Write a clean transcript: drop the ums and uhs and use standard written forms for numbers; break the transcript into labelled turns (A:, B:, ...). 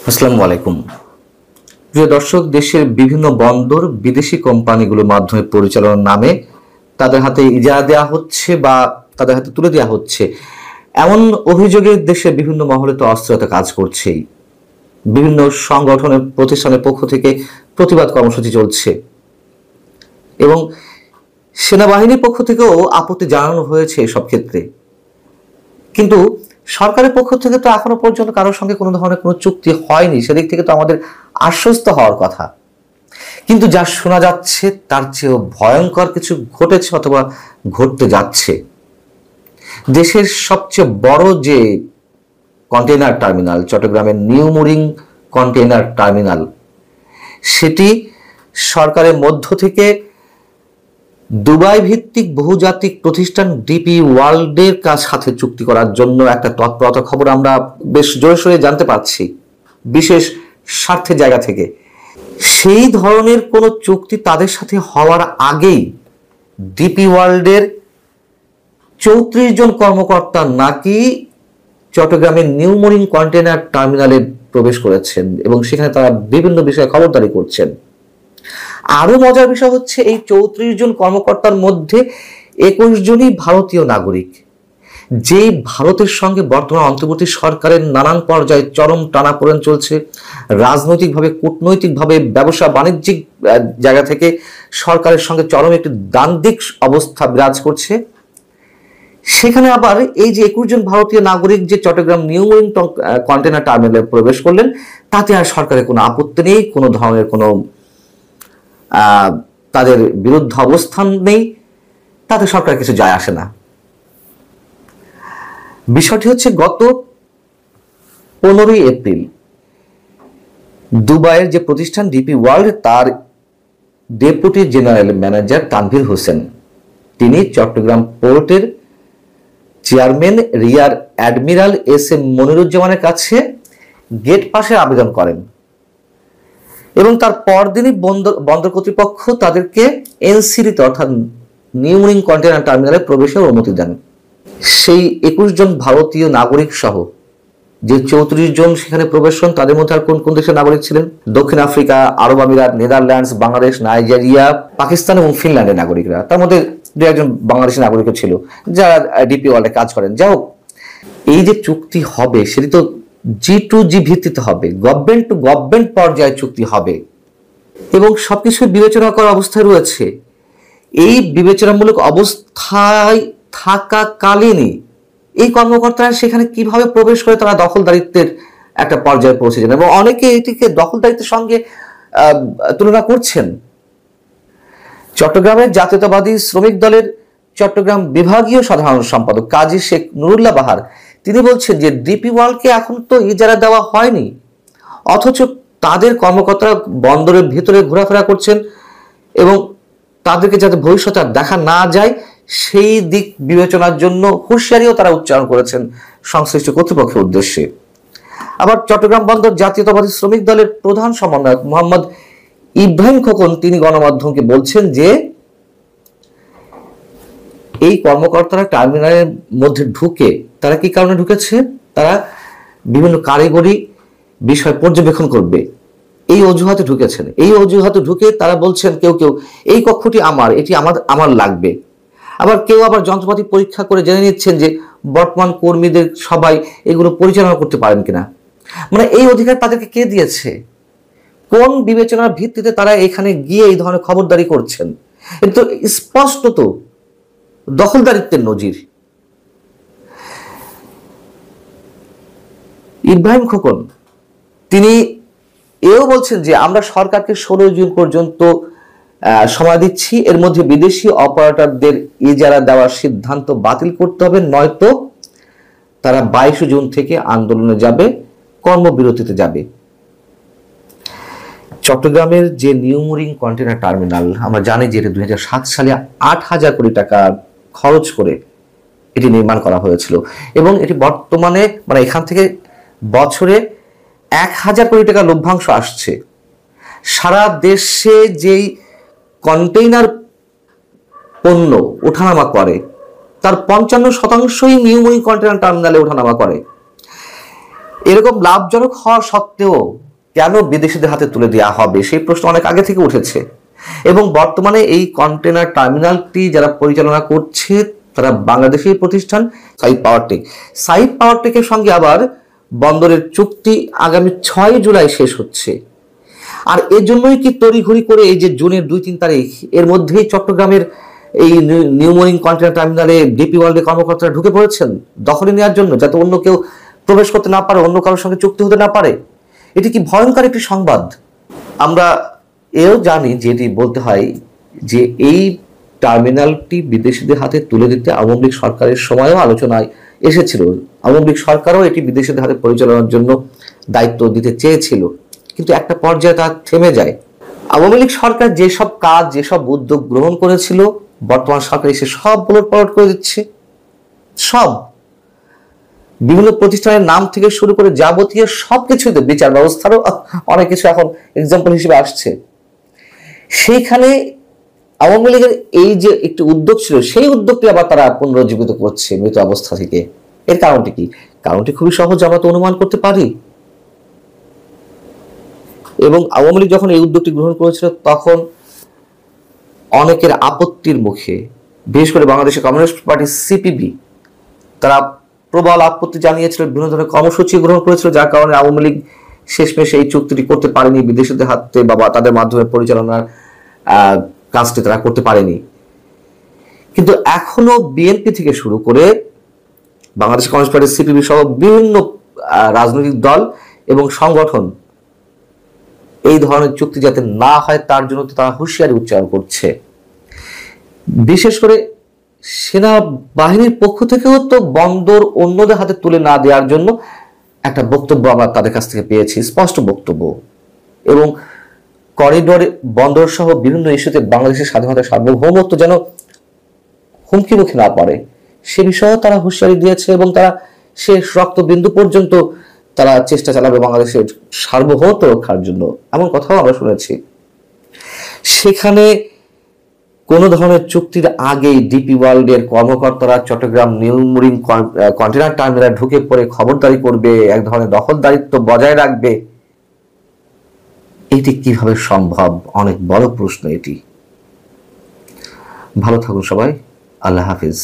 A: আসসালামু আলাইকুম। প্রিয় দর্শক, দেশের বিভিন্ন বন্দর বিদেশি কোম্পানিগুলোর মাধ্যমে পরিচালনার নামে তাদের হাতে ইজারা দেওয়া হচ্ছে বা তাদের হাতে তুলে দেওয়া হচ্ছে, এমন অভিযোগে দেশের বিভিন্ন মহলে তো অস্থিরতা কাজ করছেই। বিভিন্ন সংগঠনের প্রতিষ্ঠানের পক্ষ থেকে প্রতিবাদ কর্মসূচি চলছে এবং সেনাবাহিনীর পক্ষ থেকেও আপত্তি জানানো হয়েছে এসব ক্ষেত্রে। কিন্তু সরকারের পক্ষ থেকে তো এখনো পর্যন্ত কারোর সঙ্গে কোনো ধরনের কোনো চুক্তি হয়নি, সেদিক থেকে তো আমাদের আশ্বস্ত হওয়ার কথা। কিন্তু যা শোনা যাচ্ছে তার চেয়েও ভয়ঙ্কর কিছু ঘটেছে অথবা ঘটতে যাচ্ছে। দেশের সবচেয়ে বড় যে কন্টেইনার টার্মিনাল, চট্টগ্রামের নিউ মুরিং কন্টেইনার টার্মিনাল, সেটি সরকারের মধ্য থেকে দুবাই ভিত্তিক বহুজাতিক প্রতিষ্ঠান ডিপি ওয়ার্ল্ডের সাথে চুক্তি করার জন্য একটা তৎপরতার খবর আমরা বেশ জোরে সোরে জানতে পারছি বিশেষ স্বার্থের জায়গা থেকে। সেই ধরনের কোনো চুক্তি তাদের সাথে হওয়ার আগেই ডিপি ওয়ার্ল্ডের 34 জন কর্মকর্তা নাকি চট্টগ্রামের নিউ মুরিং কন্টেইনার টার্মিনালে প্রবেশ করেছেন এবং সেখানে তারা বিভিন্ন বিষয়ে খবরদারি করছেন। আরো মজার বিষয় হচ্ছে, এই 34 জন কর্মকর্তার মধ্যে 21 জনই ভারতীয় নাগরিক, যেই ভারতের সঙ্গে বর্তমান অন্তর্বর্তী সরকারের নানান পর্যায়ে চরম টানাপোড়েন চলছে। রাজনৈতিকভাবে, কূটনৈতিকভাবে, ব্যবসা বাণিজ্যিক জায়গা থেকে সরকারের সঙ্গে চরম একটি দ্বান্দ্বিক অবস্থা বিরাজ করছে। সেখানে আবার এই যে 21 জন ভারতীয় নাগরিক যে চট্টগ্রাম নিউ মুরিং কন্টেইনার টার্মিনালে প্রবেশ করলেন, তাতে আর সরকারের কোনো আপত্তি নেই, কোনো ধরনের কোনো তাদের বিরুদ্ধে অবস্থান নেই, তাতে সরকার কিছু যায় আসে না। বিষয়টি হচ্ছে, গত 15 এপ্রিল দুবাইয়ের যে প্রতিষ্ঠান ডিপি ওয়ার্ল্ড, তার deputy general manager Tanvir Hossain, তিনি চট্টগ্রাম পোর্টের chairman rear admiral S M মনিরুজ্জামানের কাছে গেট পাসের আবেদন করেন এবং তার পরদিনই বন্দর কর্তৃপক্ষ তাদেরকে এনসিডিতে অর্থাৎ নিউ মুরিং কন্টেইনার টার্মিনালে প্রবেশের অনুমতি দেন। সেই 21 জন ভারতীয় নাগরিক সহ যে 34 জন সেখানে প্রবেশ করেন, তাদের মধ্যে আর কোন কোন দেশের নাগরিক ছিলেন? দক্ষিণ আফ্রিকা, আরব আমিরাত, নেদারল্যান্ডস, বাংলাদেশ, নাইজেরিয়া, পাকিস্তান এবং ফিনল্যান্ডের নাগরিকরা। তার মধ্যে 2-1 বাংলাদেশি নাগরিকও ছিল যারা ডিপি ওয়ার্ল্ডে কাজ করেন। যাই হোক, এই যে চুক্তি হবে সেটি তো G2G ভিত্তিতে হবে, গভর্নমেন্ট টু গভর্নমেন্ট পর্যায়ে চুক্তি হবে এবং সবকিছু বিবেচনা করার অবস্থায় রয়েছে। এই বিবেচনামূলক অবস্থায় থাকাকালীনই এই কর্মকর্তারা সেখানে কিভাবে প্রবেশ করে তারা দখলদারিত্বের একটা পর্যায়ে পৌঁছে যান এবং অনেকে এটিকে দখলদারিত্বের সঙ্গে তুলনা করছেন। চট্টগ্রামের জাতীয়তাবাদী শ্রমিক দলের চট্টগ্রাম বিভাগীয় সাধারণ সম্পাদক কাজী শেখ নুরুল্লাহ বাহার, তিনি বলছেন যে ডিপি ওয়ার্ল্ডকে এখন তো ইজারা দেওয়া হয়নি, অথচ তাদের কর্মকর্তারা বন্দরের ভিতরে ঘোরাফেরা করছেন এবং তাদেরকে যাতে ভবিষ্যতে আর দেখা না যায় সেই দিক বিবেচনার জন্য হুঁশিয়ারিও তারা উচ্চারণ করেছেন সংশ্লিষ্ট কর্তৃপক্ষের উদ্দেশ্যে। আবার চট্টগ্রাম বন্দর জাতীয়তাবাদী শ্রমিক দলের প্রধান সমন্বয়ক মোহাম্মদ ইব্রাহিম খোকন, তিনি গণমাধ্যমকে বলছেন যে এই কর্মকর্তারা টার্মিনালের মধ্যে ঢুকে তারা কি কারণে ঢুকেছে, তারা বিভিন্ন কারিগরি বিষয় পর্যবেক্ষণ করবে, এই অজুহাতে ঢুকেছেন। এই অজুহাতে ঢুকে তারা বলছেন কেউ কেউ এই কক্ষটি আমার, এটি আমার লাগবে। আবার কেউ আবার যন্ত্রপাতি পরীক্ষা করে জেনে নিচ্ছেন যে বর্তমান কর্মীদের সবাই এগুলো পরিচালনা করতে পারেন কিনা। মানে এই অধিকার তাদেরকে কে দিয়েছে? কোন বিবেচনার ভিত্তিতে তারা এখানে গিয়ে এই ধরনের খবরদারি করছেন? কিন্তু স্পষ্টত দখলদারিত্বের নজির। ইব্রাহিম খোকন তিনি এও বলছেন যে আমরা সরকারকে 16 জুন পর্যন্ত সময় দিচ্ছি, এর মধ্যে বিদেশি অপারেটরদের ইজারা দেওয়ার সিদ্ধান্ত বাতিল করতে হবে, নয়তো তারা 22 জুন থেকে আন্দোলনে যাবে, কর্মবিরতিতে যাবে। চট্টগ্রামের যে নিউ মুরিং কন্টেইনার টার্মিনাল, আমরা জানি যে এটা 2007 সালে 8,000 কোটি টাকা খরচ করে এটি নির্মাণ করা হয়েছিল এবং এটি বর্তমানে মানে এখান থেকে বছরে 1,000 কোটি টাকা লভ্যাংশ আসছে। সারা দেশে যেই কন্টেইনার পণ্য ওঠানামা করে তার 55% নিউ মুরিং কন্টেইনার টার্মিনালে ওঠানামা করে। এরকম লাভজনক হওয়া সত্ত্বেও কেন বিদেশিদের হাতে তুলে দেওয়া হবে সেই প্রশ্ন অনেক আগে থেকে উঠেছে। এবং বর্তমানে এই কন্টেনার টার্মিনালটি যারা পরিচালনা করছে তারা বাংলাদেশি প্রতিষ্ঠান সাইফ পাওয়ারটেক। সাইফ পাওয়ারটেকের সঙ্গে আবার বন্দরের চুক্তি আগামী 6 জুলাই শেষ হচ্ছে। আর এর জন্যই কি তড়িঘড়ি করে এই যে জুনের 2-3 তারিখ এর মধ্যেই চট্টগ্রামের এই নিউ মরিন কন্টেনার টার্মিনালে ডিপি ওয়ার্ল্ডের কর্মকর্তারা ঢুকে পড়েছেন দখলে নেওয়ার জন্য, যাতে অন্য কেউ প্রবেশ করতে না পারে, অন্য কারোর সঙ্গে চুক্তি হতে না পারে। এটি কি ভয়ঙ্কর একটি সংবাদ। আমরা এও জানি, যেটি বলতে হয় যে এই টার্মিনালটি বিদেশিদের হাতে তুলে দিতে আওয়ামী লীগ সরকারের সময়ও আলোচনায় এসেছিল। আওয়ামী লীগ সরকারও এটি বিদেশিদের হাতে পরিচালনার জন্য দায়িত্ব দিতে চেয়েছিল, কিন্তু একটা পর্যায়ে তা থেমে যায়। আওয়ামী লীগ সরকার যেসব কাজ, যেসব উদ্যোগ গ্রহণ করেছিল, বর্তমান সরকার এসে সব উলটপালট করে দিচ্ছে। সব বিভিন্ন প্রতিষ্ঠানের নাম থেকে শুরু করে যাবতীয় সবকিছুতে, বিচার ব্যবস্থারও অনেক কিছু এখন এক্সাম্পল হিসেবে আসছে। সেইখানে আওয়ামী লীগের এই যে একটি উদ্যোগ ছিল, সেই উদ্যোগটি আবার তারা পুনরুজ্জীবিত করছে মৃত অবস্থা থেকে। এর কারণটি কি? কারণটি খুবই সহজ, আমরা তো অনুমান করতে পারি। এবং আওয়ামী লীগ যখন এই উদ্যোগটি গ্রহণ করেছিল তখন অনেকের আপত্তির মুখে, বিশেষ করে বাংলাদেশের কমিউনিস্ট পার্টি সিপিবি, তারা প্রবল আপত্তি জানিয়েছিল, বিভিন্ন ধরনের কর্মসূচি গ্রহণ করেছিল, যার কারণে আওয়ামী লীগ শেষমেশ এই চুক্তিটি করতে পারেনি, বিদেশিদের হাতে বা তাদের মাধ্যমে পরিচালনার কাজটি তারা করতে পারেনি। কিন্তু এখনো বিএনপি থেকে শুরু করে বাংলাদেশ কমিউনিস্ট পার্টি সিপিবি সহ বিভিন্ন রাজনৈতিক দল এবং সংগঠন এই ধরনের চুক্তি যাতে না হয় তার জন্য তারা হুঁশিয়ারি উচ্চারণ করছে। বিশেষ করে সেনাবাহিনীর পক্ষ থেকেও তো বন্দর অন্যদের হাতে তুলে না দেওয়ার জন্য একটা বক্তব্য আমরা তাদের কাছ থেকে পেয়েছি, স্পষ্ট বক্তব্য। এবং করিডোরে বন্দর সহ বিভিন্ন ইস্যুতে বাংলাদেশের স্বাধীনতা, সার্বভৌমত্ব যেন হুমকি মুখে না পড়ে সে বিষয়েও তারা হুঁশিয়ারি দিয়েছে, এবং তারা শেষ রক্তবিন্দু পর্যন্ত তারা চেষ্টা চালাবে বাংলাদেশের সার্বভৌমত্ব রক্ষার জন্য, এমন কথাও আমরা শুনেছি। সেখানে কোন ধরনের চুক্তির আগেই ডিপি ওয়ার্ল্ডের কর্মকর্তারা চট্টগ্রাম নিউ মরিন কন্টেনার টার্মিনালে ঢুকে পড়ে খবরদারি করবে, এক ধরনের দখলদারিত্ব বজায় রাখবে, এটি কিভাবে সম্ভব? অনেক বড় প্রশ্ন এটি। ভালো থাকুন সবাই, আল্লাহ হাফিজ।